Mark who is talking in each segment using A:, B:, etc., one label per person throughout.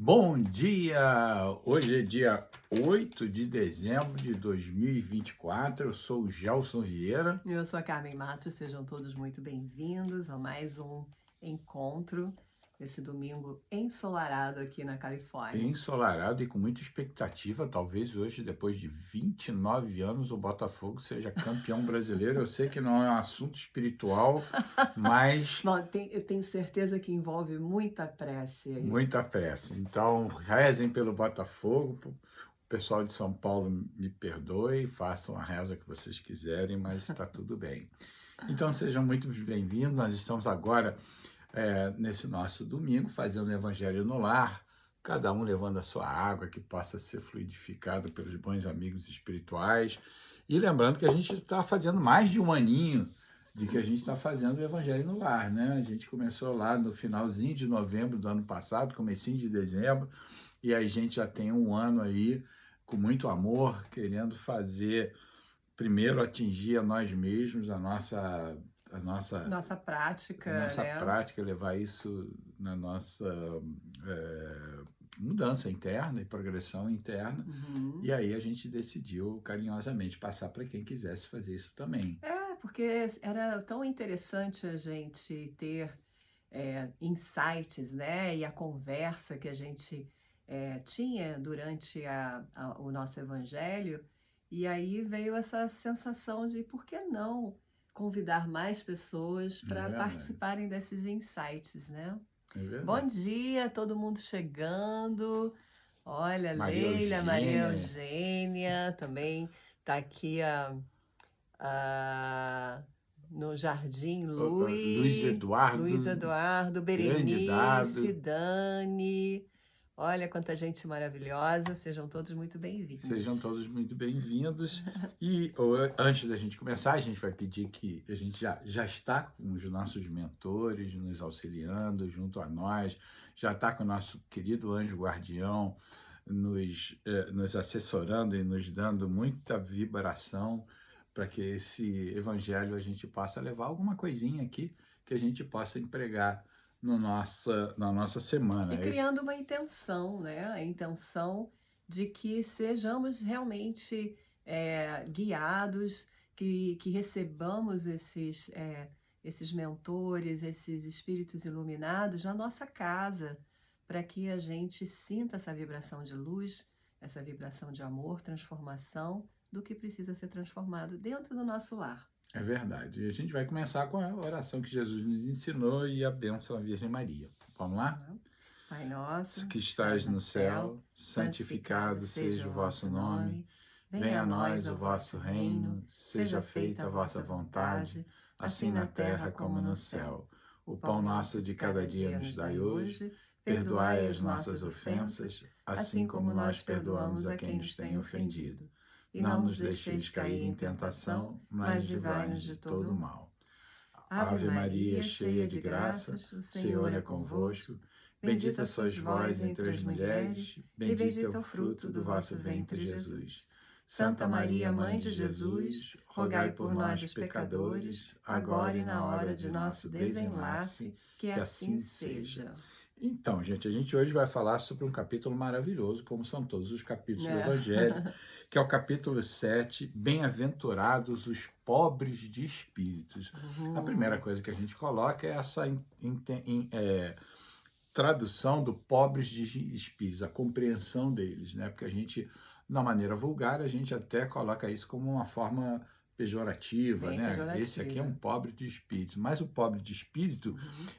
A: Bom dia! Hoje é dia 8 de dezembro de 2024. Eu sou o Gelson Vieira.
B: Eu sou a Carmen Matos, sejam todos muito bem-vindos a mais um encontro nesse domingo ensolarado aqui na Califórnia.
A: Ensolarado e com muita expectativa. Talvez hoje, depois de 29 anos, o Botafogo seja campeão brasileiro. Eu sei que não é um assunto espiritual, mas
B: Bom, eu tenho certeza que envolve muita prece aí.
A: muita pressa. Então, rezem pelo Botafogo. O pessoal de São Paulo me perdoe, façam a reza que vocês quiserem, mas está tudo bem. Então, sejam muito bem-vindos. Nós estamos agora, nesse nosso domingo, fazendo o Evangelho no Lar, cada um levando a sua água que possa ser fluidificada pelos bons amigos espirituais. E lembrando que a gente está fazendo mais de um aninho de que a gente está fazendo o Evangelho no Lar, né? A gente começou lá no finalzinho de novembro do ano passado, comecinho de dezembro, e a gente já tem um ano aí com muito amor, querendo fazer, primeiro atingir a nós mesmos, a nossa
B: Nossa prática, né?
A: prática, levar isso na nossa mudança interna e progressão interna.
B: Uhum.
A: E aí a gente decidiu carinhosamente passar para quem quisesse fazer isso também.
B: Porque era tão interessante a gente ter insights, né? E a conversa que a gente tinha durante o nosso evangelho, e aí veio essa sensação de por que não convidar mais pessoas
A: É
B: para
A: verdade,
B: participarem desses insights, né?
A: é
B: Bom
A: verdade.
B: dia, todo mundo chegando. Olha,
A: Maria
B: Leila, Maria
A: Eugênia,
B: Eugênia também tá aqui a- no Jardim
A: Luiz
B: Luiz
A: Eduardo,
B: Eduardo,
A: grande
B: Berenice,
A: dado,
B: Dani. Olha quanta gente maravilhosa, sejam todos muito
A: sejam
B: bem-vindos.
A: todos muito bem-vindos. E antes da gente começar, a gente vai pedir que a gente já está com os nossos mentores nos auxiliando junto a nós, já está com o nosso querido anjo guardião nos assessorando e nos dando muita vibração para que esse evangelho a gente possa levar alguma coisinha aqui que a gente possa empregar no na nossa semana.
B: E criando uma intenção, né? A intenção de que sejamos realmente guiados, que recebamos esses mentores, esses espíritos iluminados na nossa casa, para que a gente sinta essa vibração de luz, essa vibração de amor, transformação do que precisa ser transformado dentro do nosso lar.
A: É verdade. E a gente vai começar com a oração que Jesus nos ensinou e a bênção à Virgem Maria. Vamos lá?
B: Pai nosso,
A: Que
B: que estás
A: estás
B: no
A: no
B: céu,
A: céu, santificado seja o vosso nome.
B: venha a nós o vosso reino, seja feita a vossa vontade,
A: assim na terra como no céu. O pão nosso de cada dia nos dai hoje. Perdoai as nossas ofensas, assim como nós perdoamos a quem nos tem ofendido.
B: E
A: Não nos deixeis cair em tentação, mas livrai-nos de todo o mal. Ave Maria, cheia de graças, o Senhor é convosco. Bendita sois vós entre as mulheres, bendito é o fruto do vosso ventre, Jesus. Santa Maria, Mãe de Jesus, rogai por nós, os pecadores, agora e na hora de nosso desenlace, que assim seja. Então, gente, a gente hoje vai falar sobre um capítulo maravilhoso, como são todos os capítulos do Evangelho, que é o capítulo 7, Bem-aventurados os pobres de espíritos. A primeira coisa que a gente coloca é essa tradução do pobres de espíritos, a compreensão deles, né? Porque a gente, na maneira vulgar, a gente até coloca isso como uma forma pejorativa,
B: Bem
A: né?
B: pejorativa.
A: Esse aqui é um pobre de espírito, mas o pobre de espírito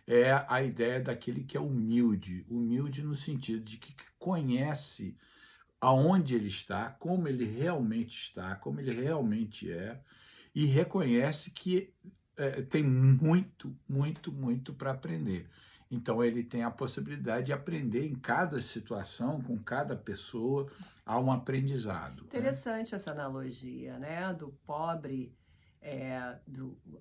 A: é a ideia daquele que é humilde, humilde no sentido de que conhece aonde ele está, como ele realmente é, e reconhece que tem muito, muito, muito para aprender. Então, ele tem a possibilidade de aprender em cada situação, com cada pessoa, há um aprendizado.
B: Interessante essa analogia, né? Do pobre,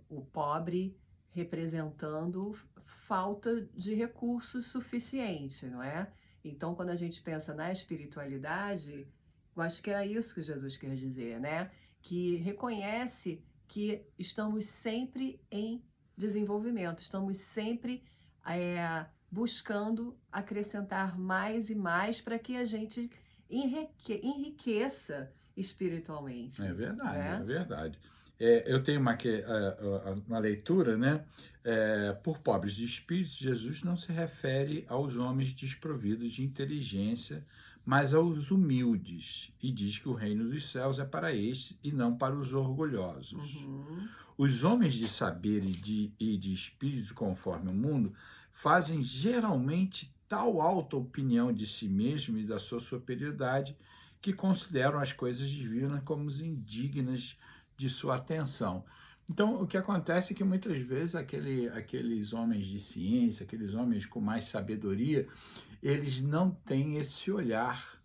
B: o pobre representando falta de recursos suficiente, não é? Então, quando a gente pensa na espiritualidade, eu acho que era isso que Jesus quer dizer, né? Que reconhece que estamos sempre em desenvolvimento, estamos sempre buscando acrescentar mais e mais para que a gente enriqueça espiritualmente,
A: É verdade, é
B: né?
A: verdade. Eu tenho uma leitura, né? Por pobres de espírito, Jesus não se refere aos homens desprovidos de inteligência, mas aos humildes, e diz que o reino dos céus é para estes e não para os orgulhosos.
B: Uhum.
A: Os homens de saber e de espírito, conforme o mundo, fazem geralmente tal alta opinião de si mesmo e da sua superioridade que consideram as coisas divinas como indignas de sua atenção. Então, o que acontece é que muitas vezes aqueles homens de ciência, aqueles homens com mais sabedoria, eles não têm esse olhar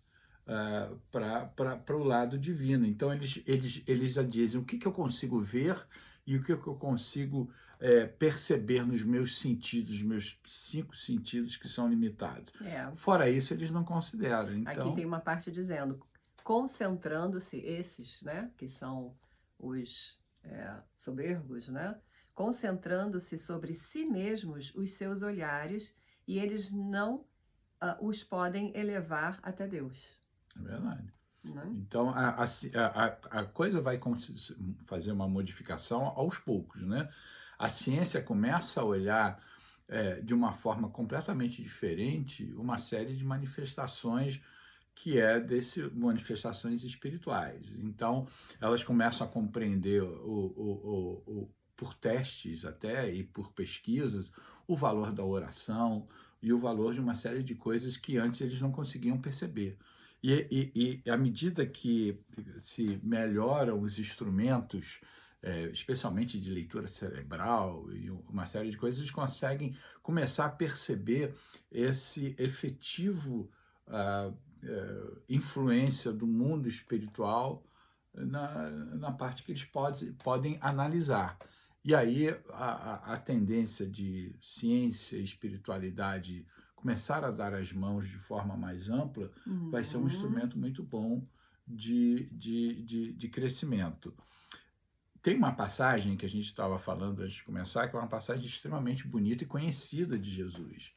A: para o lado divino. Então, eles já dizem o que eu consigo ver e o que eu consigo perceber nos meus sentidos, meus 5 sentidos que são limitados.
B: É,
A: Fora isso, eles não consideram.
B: aqui tem
A: Então,
B: uma parte dizendo, concentrando-se esses, né, que são os soberbos, né, concentrando-se sobre si mesmos os seus olhares e eles não os podem elevar até Deus,
A: é verdade.
B: né?
A: Então, a coisa vai fazer uma modificação aos poucos, né? A ciência começa a olhar de uma forma completamente diferente uma série de manifestações que manifestações espirituais. Então, elas começam a compreender por testes até e por pesquisas o valor da oração e o valor de uma série de coisas que antes eles não conseguiam perceber. E à medida que se melhoram os instrumentos, especialmente de leitura cerebral e uma série de coisas, eles conseguem começar a perceber esse efetivo influência do mundo espiritual na parte que eles podem analisar. E aí a tendência de ciência e espiritualidade começar a dar as mãos de forma mais ampla vai ser um
B: Uhum.
A: instrumento muito bom de crescimento. Tem uma passagem que a gente estava falando antes de começar, que é uma passagem extremamente bonita e conhecida de Jesus,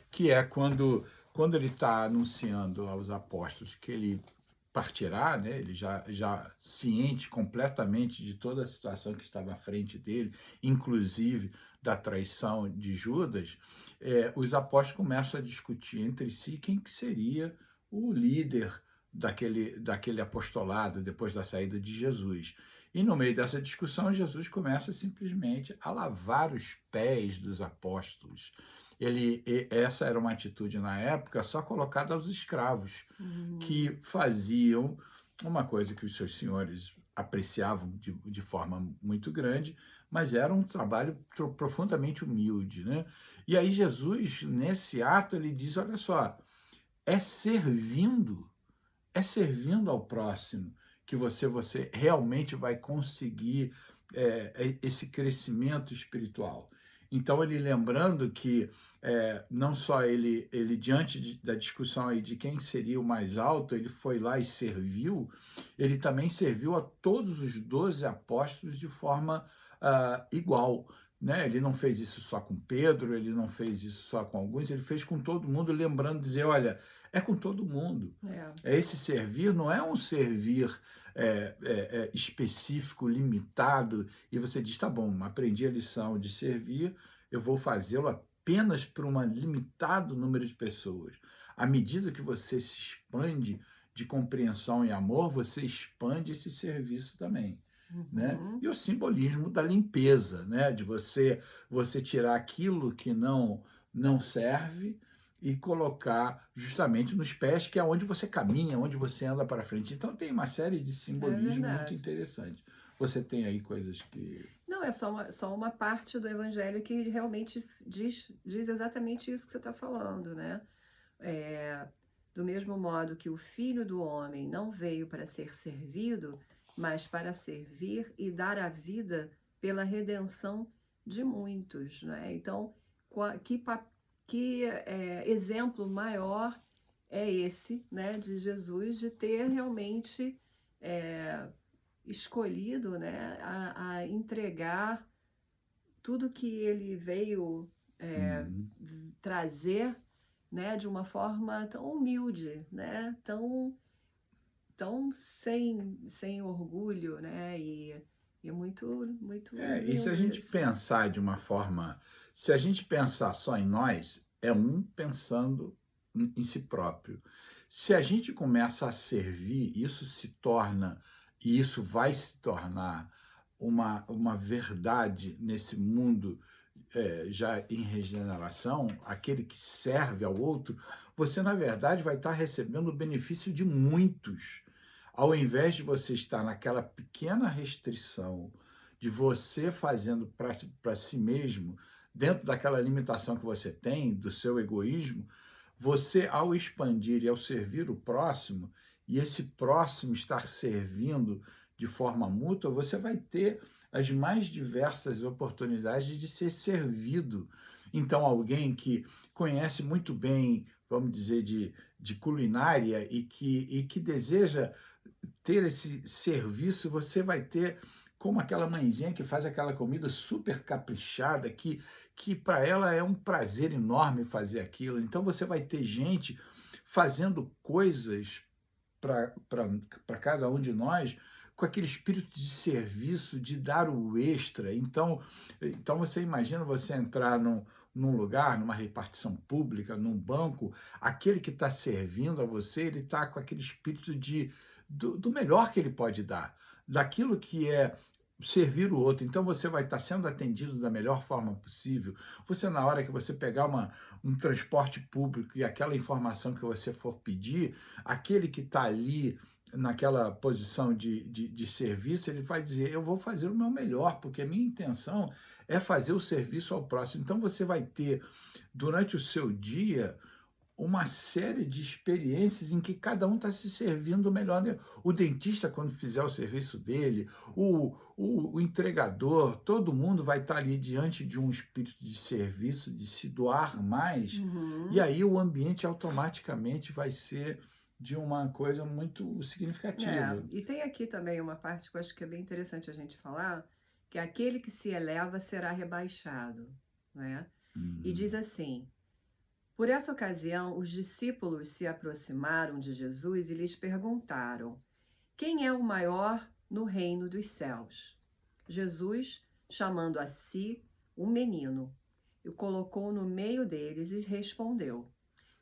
A: que é quando ele está anunciando aos apóstolos que ele partirá, né? Ele já ciente completamente de toda a situação que estava à frente dele, inclusive da traição de Judas, os apóstolos começam a discutir entre si quem que seria o líder daquele apostolado depois da saída de Jesus. E no meio dessa discussão, Jesus começa simplesmente a lavar os pés dos apóstolos. Essa era uma atitude na época só colocada aos escravos, que faziam uma coisa que os seus senhores apreciavam de forma muito grande, mas era um trabalho profundamente humilde, né? E aí Jesus, nesse ato, ele diz, olha só, é servindo, é servindo ao próximo que você realmente vai conseguir esse crescimento espiritual. Então, ele lembrando que não só ele diante da discussão aí de quem seria o mais alto, ele foi lá e serviu, ele também serviu a todos os 12 apóstolos de forma igual. Né? Ele não fez isso só com Pedro, ele não fez isso só com alguns, ele fez com todo mundo, lembrando, dizer, olha, é com todo mundo. Esse servir não é um servir específico, limitado, e você diz, tá bom, aprendi a lição de servir, eu vou fazê-lo apenas para um limitado número de pessoas. À medida que você se expande de compreensão e amor, você expande esse serviço também. Né? E o simbolismo da limpeza, né? De você tirar aquilo que não serve e colocar justamente nos pés, que é onde você caminha, onde você anda para frente. Então tem uma série de simbolismo muito interessante. Você tem aí coisas que...
B: Não, é só uma parte do evangelho que realmente diz exatamente isso que você está falando, né? Do mesmo modo que o Filho do Homem não veio para ser servido, mas para servir e dar a vida pela redenção de muitos, né? Então, que exemplo maior é esse, né, de Jesus, de ter realmente escolhido, né, a entregar tudo que ele veio trazer, né, de uma forma tão humilde, né, tão sem orgulho, né, e muito
A: E se a
B: lindo
A: gente
B: isso.
A: pensar de uma forma, se a gente pensar só em nós, é um pensando em si próprio. Se a gente começa a servir, isso se torna, e isso vai se tornar uma verdade nesse mundo já em regeneração, aquele que serve ao outro, você, na verdade, vai estar recebendo o benefício de muitos. Ao invés de você estar naquela pequena restrição de você fazendo para si mesmo, dentro daquela limitação que você tem, do seu egoísmo, você, ao expandir e ao servir o próximo, e esse próximo estar servindo de forma mútua, você vai ter as mais diversas oportunidades de ser servido. Então, alguém que conhece muito bem, vamos dizer, de culinária e que deseja ter esse serviço, você vai ter como aquela mãezinha que faz aquela comida super caprichada, que para ela é um prazer enorme fazer aquilo. Então você vai ter gente fazendo coisas para cada um de nós com aquele espírito de serviço, de dar o extra. Então você imagina você entrar num lugar, numa repartição pública, num banco, aquele que está servindo a você, ele está com aquele espírito do melhor que ele pode dar, daquilo que é servir o outro. Então você vai estar sendo atendido da melhor forma possível. Você, na hora que você pegar um transporte público e aquela informação que você for pedir, aquele que está ali naquela posição de serviço, ele vai dizer, eu vou fazer o meu melhor, porque a minha intenção é fazer o serviço ao próximo. Então você vai ter, durante o seu dia, uma série de experiências em que cada um está se servindo melhor. Né? O dentista, quando fizer o serviço dele, o entregador, todo mundo vai estar ali diante de um espírito de serviço, de se doar mais, e
B: Uhum.
A: aí o ambiente automaticamente vai ser de uma coisa muito significativa.
B: E tem aqui também uma parte que eu acho que é bem interessante a gente falar, que é aquele que se eleva será rebaixado, né? E diz
A: Uhum.
B: assim: por essa ocasião, os discípulos se aproximaram de Jesus e lhes perguntaram: quem é o maior no reino dos céus? Jesus, chamando a si um menino, o colocou no meio deles e respondeu: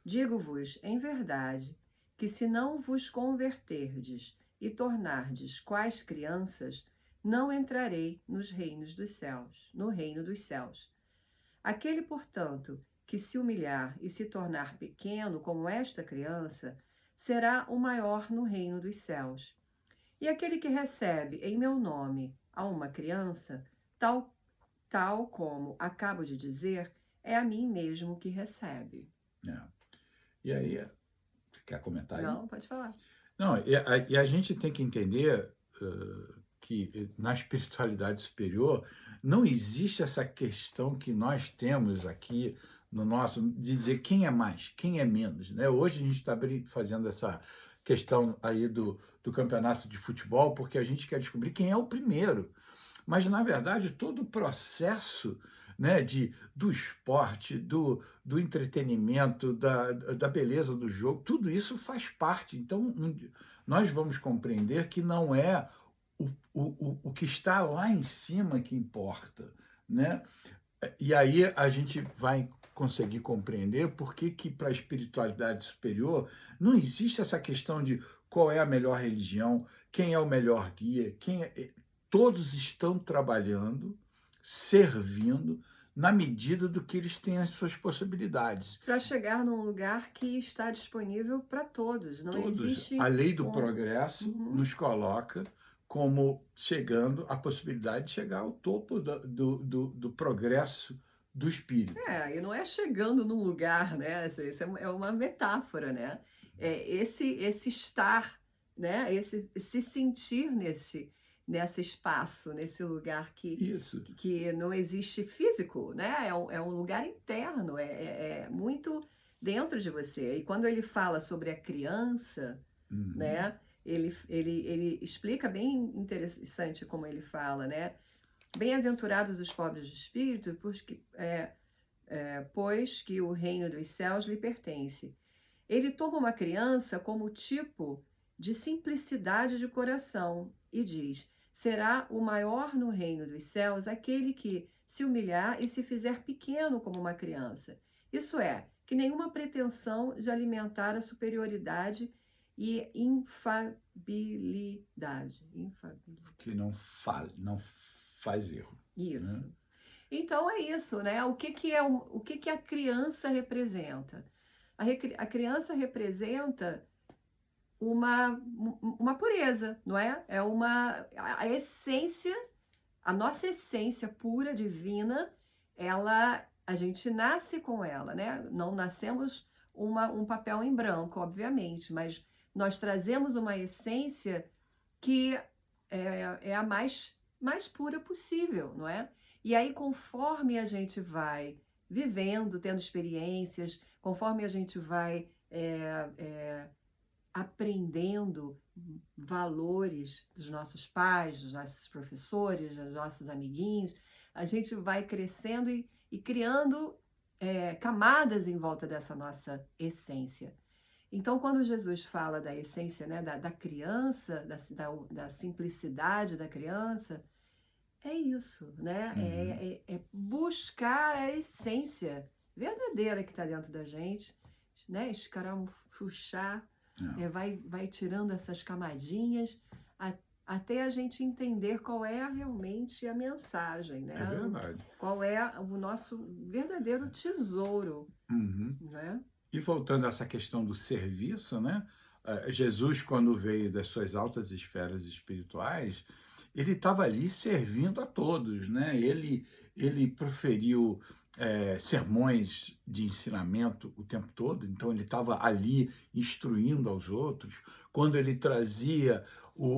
B: digo-vos em verdade que se não vos converterdes e tornardes quais crianças, não entrarei nos reinos dos céus, no reino dos céus. Aquele, portanto, que se humilhar e se tornar pequeno como esta criança, será o maior no reino dos céus. E aquele que recebe em meu nome a uma criança, tal como acabo de dizer, é a mim mesmo que recebe.
A: É. E aí, quer comentar aí?
B: Não, pode falar.
A: Não, e a gente tem que entender que na espiritualidade superior não existe essa questão que nós temos aqui no nosso, de dizer quem é mais, quem é menos. Né? Hoje a gente está fazendo essa questão aí do campeonato de futebol, porque a gente quer descobrir quem é o primeiro. Mas, na verdade, todo o processo, né, do esporte, do entretenimento, da beleza do jogo, tudo isso faz parte. Então, nós vamos compreender que não é o que está lá em cima que importa. Né? E aí a gente vai conseguir compreender por que para a espiritualidade superior não existe essa questão de qual é a melhor religião, quem é o melhor guia, todos estão trabalhando, servindo, na medida do que eles têm as suas possibilidades.
B: Para chegar num lugar que está disponível para todos. Não
A: Todos,
B: existe
A: a lei do
B: um.
A: progresso
B: Uhum.
A: nos coloca como chegando a possibilidade de chegar ao topo do progresso do espírito.
B: E não é chegando num lugar, né? Isso é uma metáfora, né? É esse estar, né? Esse se sentir nesse espaço, nesse lugar
A: Isso.
B: que não existe físico, né? É um lugar interno, é muito dentro de você. E quando ele fala sobre a criança,
A: Uhum.
B: né? Ele explica bem interessante como ele fala, né? Bem-aventurados os pobres de espírito, porque pois que o reino dos céus lhe pertence. Ele toma uma criança como tipo de simplicidade de coração e diz: será o maior no reino dos céus aquele que se humilhar e se fizer pequeno como uma criança. Isso é, que nenhuma pretensão de alimentar a superioridade e infabilidade.
A: Que não faz erro, né?
B: Isso. Então é isso, né? O que que a criança representa? A criança representa uma pureza, não é? É a essência, a nossa essência pura, divina, a gente nasce com ela, né? Não nascemos um papel em branco, obviamente, mas nós trazemos uma essência que é a mais pura possível, não é? E aí, conforme a gente vai vivendo, tendo experiências, conforme a gente vai aprendendo valores dos nossos pais, dos nossos professores, dos nossos amiguinhos, a gente vai crescendo e criando camadas em volta dessa nossa essência. Então, quando Jesus fala da essência, né, da criança, da simplicidade da criança, é isso, né?
A: Uhum.
B: É buscar a essência verdadeira que está dentro da gente, né? Escarafuchar,
A: É,
B: vai tirando essas camadinhas até a gente entender qual é realmente a mensagem,
A: é
B: né?
A: verdade.
B: Qual é o nosso verdadeiro tesouro,
A: Uhum.
B: né?
A: E voltando a essa questão do serviço, né? Jesus, quando veio das suas altas esferas espirituais, ele estava ali servindo a todos, né? Ele proferiu sermões de ensinamento o tempo todo, então ele estava ali instruindo aos outros. Quando ele trazia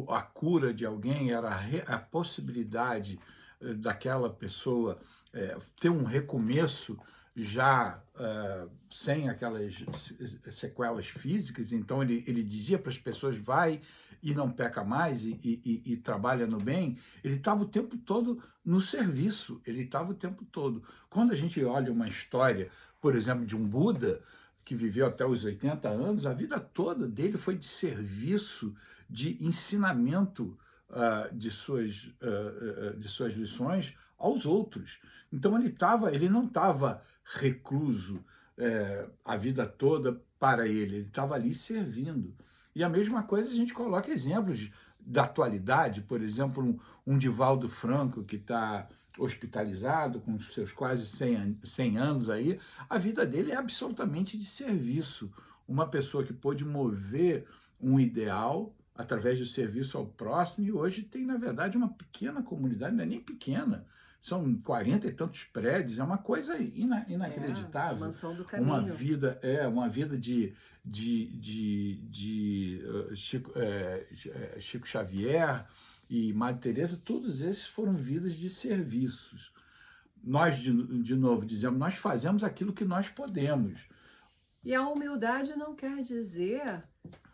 A: a cura de alguém, era a possibilidade daquela pessoa ter um recomeço já sem aquelas sequelas físicas, então ele dizia para as pessoas, vai e não peca mais e trabalha no bem, ele estava o tempo todo no serviço, ele estava o tempo todo. Quando a gente olha uma história, por exemplo, de um Buda, que viveu até os 80 anos, a vida toda dele foi de serviço, de ensinamento de suas lições aos outros. Então ele não estava recluso a vida toda para ele estava ali servindo. E a mesma coisa a gente coloca exemplos da atualidade, por exemplo, um Divaldo Franco que está hospitalizado com seus quase 100 anos aí, a vida dele é absolutamente de serviço. Uma pessoa que pôde mover um ideal através do serviço ao próximo e hoje tem, na verdade, uma pequena comunidade, não é nem pequena, são 40 e tantos prédios, é uma coisa
B: A
A: inacreditável.
B: mansão do caminho.
A: Uma vida de Chico Xavier e Madre Teresa, todos esses foram vidas de serviços. Nós, de novo, dizemos, nós fazemos aquilo que nós podemos.
B: E a humildade não quer dizer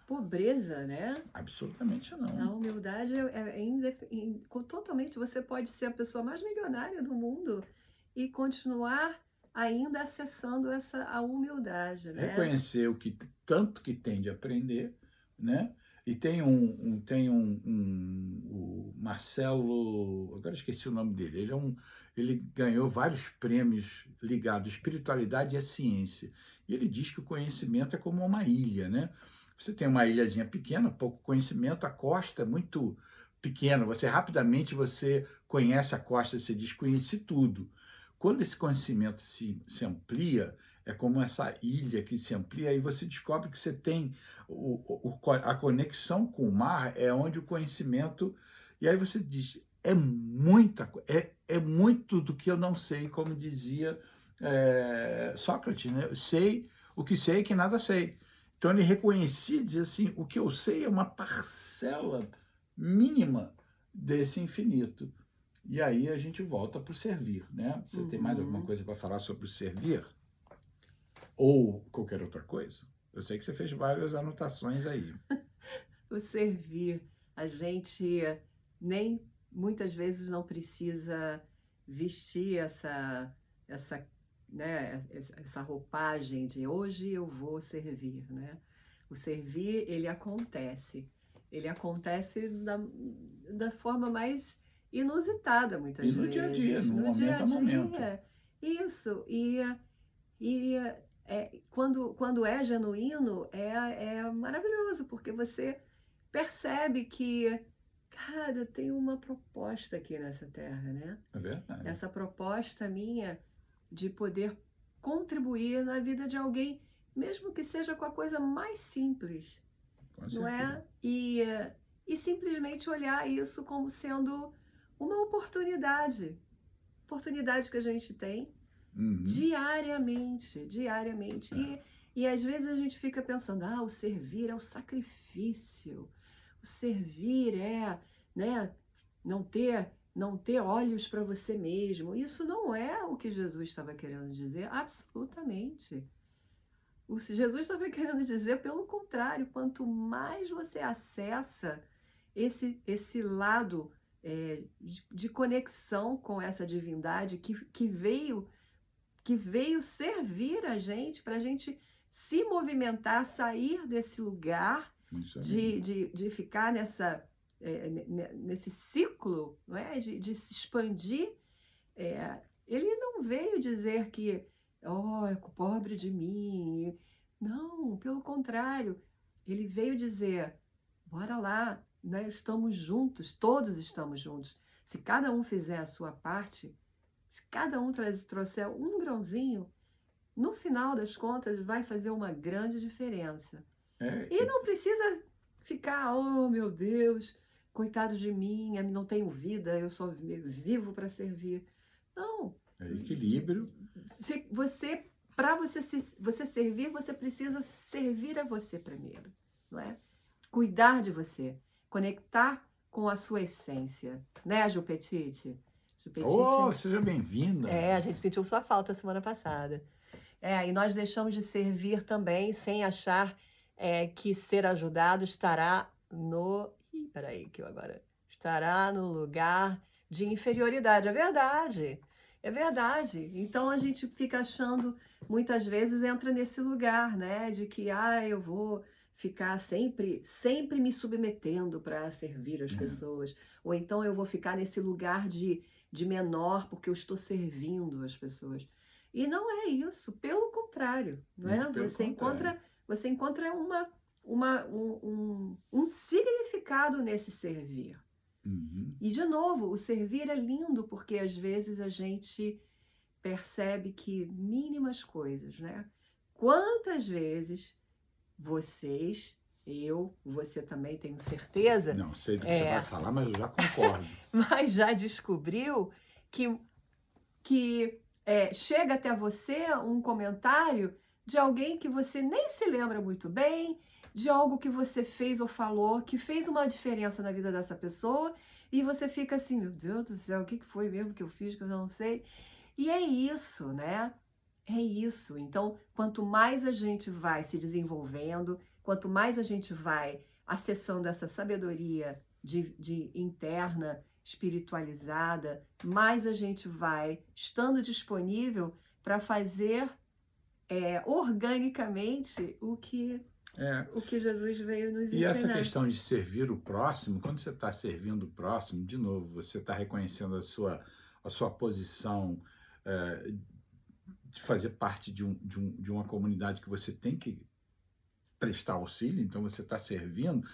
B: pobreza, né?
A: Absolutamente
B: A
A: não.
B: humildade totalmente. Você pode ser a pessoa mais milionária do mundo e continuar ainda acessando a humildade, né?
A: Reconhecer o que tanto que tem de aprender, né? E tem o Marcelo, agora esqueci o nome dele, ele ganhou vários prêmios ligados à espiritualidade e à ciência. E ele diz que o conhecimento é como uma ilha, né? Você tem uma ilhazinha pequena, pouco conhecimento, a costa é muito pequena, você conhece a costa, você diz conheci tudo. Quando esse conhecimento se amplia, é como essa ilha que se amplia, aí você descobre que você tem a conexão com o mar, é onde o conhecimento. E aí você diz, é muito do que eu não sei, como dizia Sócrates, né? Eu sei o que sei que nada sei. Então ele reconhecia e dizia assim: o que eu sei é uma parcela mínima desse infinito. E aí a gente volta para o servir, né? Você tem mais alguma
B: Uhum.
A: coisa para falar sobre o servir? Ou qualquer outra coisa? Eu sei que você fez várias anotações aí.
B: O servir. A gente muitas vezes não precisa vestir essa né, essa roupagem de hoje eu vou servir, né? O servir, ele acontece da forma mais inusitada
A: E
B: muitas
A: no dia a dia,
B: vezes,
A: no
B: no dia
A: momento
B: a
A: a momento.
B: dia, isso, quando é genuíno, é maravilhoso, porque você percebe que, cara, tem uma proposta aqui nessa terra, né?
A: É verdade,
B: Essa proposta minha de poder contribuir na vida de alguém, mesmo que seja com a coisa mais simples,
A: com
B: não
A: certeza.
B: é? E simplesmente olhar isso como sendo uma oportunidade que a gente tem
A: Uhum.
B: diariamente, diariamente. E às vezes a gente fica pensando, o servir é o sacrifício, o servir é, né, não ter olhos para você mesmo. Isso não é o que Jesus estava querendo dizer, absolutamente. O que Jesus estava querendo dizer, pelo contrário, quanto mais você acessa esse lado de conexão com essa divindade que veio servir a gente, para a gente se movimentar, sair desse lugar
A: Isso aí.
B: de ficar nesse ciclo, não é? De se expandir. Ele não veio dizer que, pobre de mim. Não, pelo contrário, ele veio dizer, bora lá, né? Estamos juntos, todos estamos juntos. Se cada um fizer a sua parte, se cada um trouxer um grãozinho, no final das contas vai fazer uma grande diferença.
A: É,
B: E não precisa ficar, oh meu Deus, coitado de mim, eu não tenho vida, eu só vivo para servir. Não.
A: é equilíbrio.
B: Para você servir, você precisa servir a você primeiro, não é? Cuidar de você, conectar com a sua essência, né, Ju Petite? Ju
A: Oh,
B: Petite.
A: seja bem-vinda.
B: A gente sentiu sua falta semana passada. E nós deixamos de servir também sem achar que ser ajudado estará no. Ih, peraí, que eu agora. Estará no lugar de inferioridade. É verdade. É verdade. Então a gente fica achando, muitas vezes entra nesse lugar, né? De que, eu vou ficar sempre me submetendo para servir as pessoas. Ou então eu vou ficar nesse lugar de menor porque eu estou servindo as pessoas. E não é isso, pelo contrário, não é?
A: Muito pelo contrário.
B: Você encontra um significado nesse servir.
A: Uhum.
B: E, de novo, o servir é lindo porque às vezes a gente percebe que mínimas coisas, né? Quantas vezes você também, tenho certeza,
A: Não sei do que você vai falar, mas eu já concordo.
B: mas já descobriu que chega até você um comentário de alguém que você nem se lembra muito bem, de algo que você fez ou falou, que fez uma diferença na vida dessa pessoa, e você fica assim, meu Deus do céu, o que foi mesmo que eu fiz que eu não sei? E é isso, né? É isso. Então, quanto mais a gente vai se desenvolvendo, quanto mais a gente vai acessando essa sabedoria de interna, espiritualizada, mais a gente vai estando disponível para fazer organicamente o que Jesus veio nos
A: E essa
B: ensinar.
A: questão de servir o próximo, quando você está servindo o próximo, de novo, você está reconhecendo a sua posição de fazer parte de uma comunidade que você tem que prestar auxílio, então você está servindo,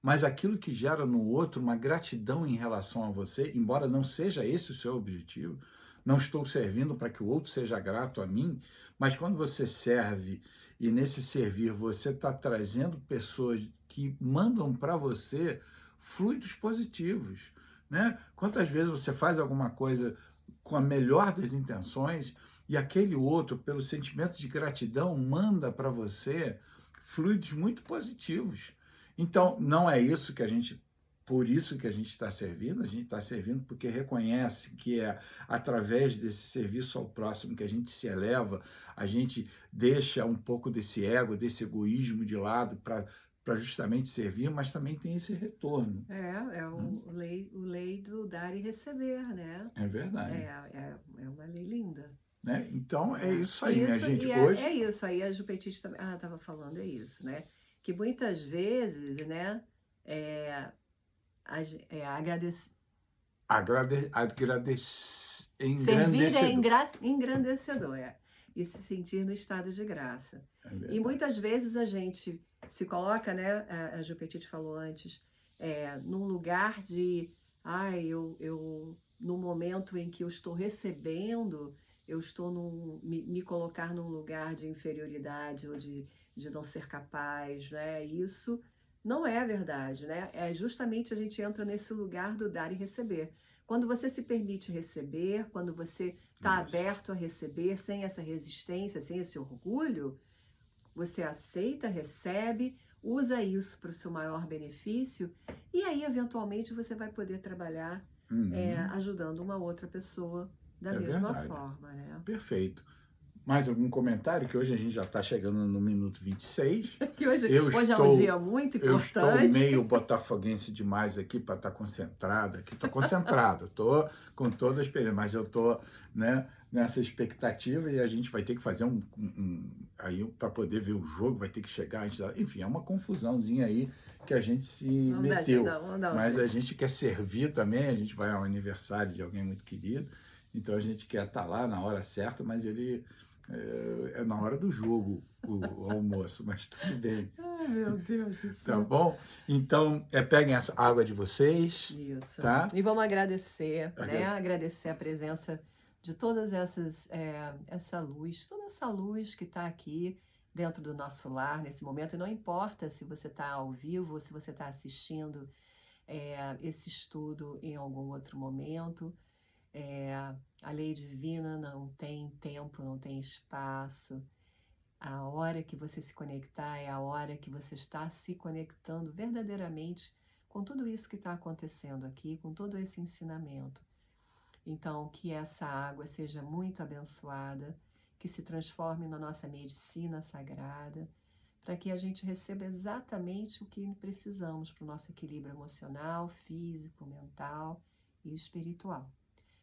A: mas aquilo que gera no outro uma gratidão em relação a você, embora não seja esse o seu objetivo, não estou servindo para que o outro seja grato a mim, mas quando você serve e nesse servir você está trazendo pessoas que mandam para você fluidos positivos, né? Quantas vezes você faz alguma coisa com a melhor das intenções e aquele outro, pelo sentimento de gratidão, manda para você fluidos muito positivos. Então, não é isso que a gente, por isso que a gente está servindo porque reconhece que é através desse serviço ao próximo que a gente se eleva, a gente deixa um pouco desse ego, desse egoísmo de lado para justamente servir, mas também tem esse retorno.
B: É o lei do dar e receber, né?
A: É verdade.
B: É uma lei linda.
A: né? Então, é
B: É.
A: isso aí, minha
B: Isso,
A: gente.
B: e
A: Hoje,
B: é isso. Aí a Jupetite também. Ah, estava falando, é isso, né? Que muitas vezes, né? É, agradecer. Servir é
A: Engrandecedor.
B: engrandecedor, e se sentir no estado de graça.
A: É
B: E
A: verdade.
B: muitas vezes a gente se coloca, né? A Ju Petit falou antes, num lugar de, no momento em que eu estou recebendo, eu estou me colocar num lugar de inferioridade ou de não ser capaz, né? Isso não é a verdade, né? É justamente a gente entra nesse lugar do dar e receber. Quando você se permite receber, quando você está
A: Isso.
B: aberto a receber, sem essa resistência, sem esse orgulho, você aceita, recebe, usa isso para o seu maior benefício, e aí, eventualmente, você vai poder trabalhar
A: Uhum.
B: ajudando uma outra pessoa da
A: É
B: mesma
A: verdade.
B: forma, né?
A: Perfeito. Mais algum comentário? Que hoje a gente já está chegando no minuto 26.
B: Que hoje
A: Eu
B: é um dia muito
A: eu estou
B: importante.
A: meio botafoguense demais aqui para estar concentrado aqui. Estou concentrado, estou com toda a experiência, mas eu estou, né, nessa expectativa e a gente vai ter que fazer aí para poder ver o jogo, vai ter que chegar, enfim, é uma confusãozinha aí que a gente se meteu.
B: Vamos dar um
A: Mas a
B: jeito.
A: gente quer servir também, a gente vai ao aniversário de alguém muito querido, então a gente quer estar lá na hora certa, mas ele é na hora do jogo o almoço, mas tudo bem.
B: Ai, meu Deus do
A: Tá
B: céu.
A: bom? Então, peguem essa água de vocês,
B: Isso.
A: tá?
B: E vamos agradecer, né? Agradecer a presença de todas essa luz, toda essa luz que está aqui dentro do nosso lar nesse momento. E não importa se você está ao vivo ou se você está assistindo esse estudo em algum outro momento. A lei divina não tem tempo, não tem espaço. A hora que você se conectar é a hora que você está se conectando verdadeiramente com tudo isso que está acontecendo aqui, com todo esse ensinamento. Então, que essa água seja muito abençoada, que se transforme na nossa medicina sagrada, para que a gente receba exatamente o que precisamos para o nosso equilíbrio emocional, físico, mental e espiritual.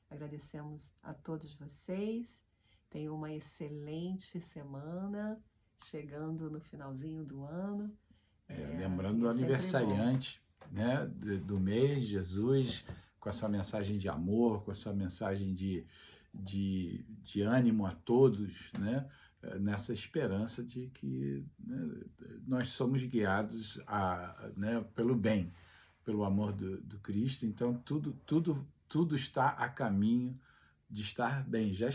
B: Agradecemos a todos vocês. Tenham uma excelente semana, chegando no finalzinho do ano.
A: Lembrando do aniversariante, né, do mês, Jesus, com a sua mensagem de amor, com a sua mensagem de ânimo a todos, né, nessa esperança de que, né, nós somos guiados né, pelo bem, pelo amor do Cristo. Então, tudo está a caminho de estar bem, já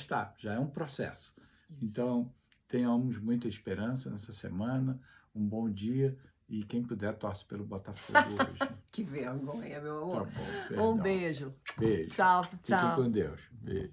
A: é um processo. Isso. Então, tenhamos muita esperança nessa semana, um bom dia, e quem puder torce pelo Botafogo hoje.
B: Que vergonha, meu amor.
A: Tá bom, perdão.
B: Um beijo.
A: Beijo.
B: Tchau,
A: Fiquem com Deus. Beijo.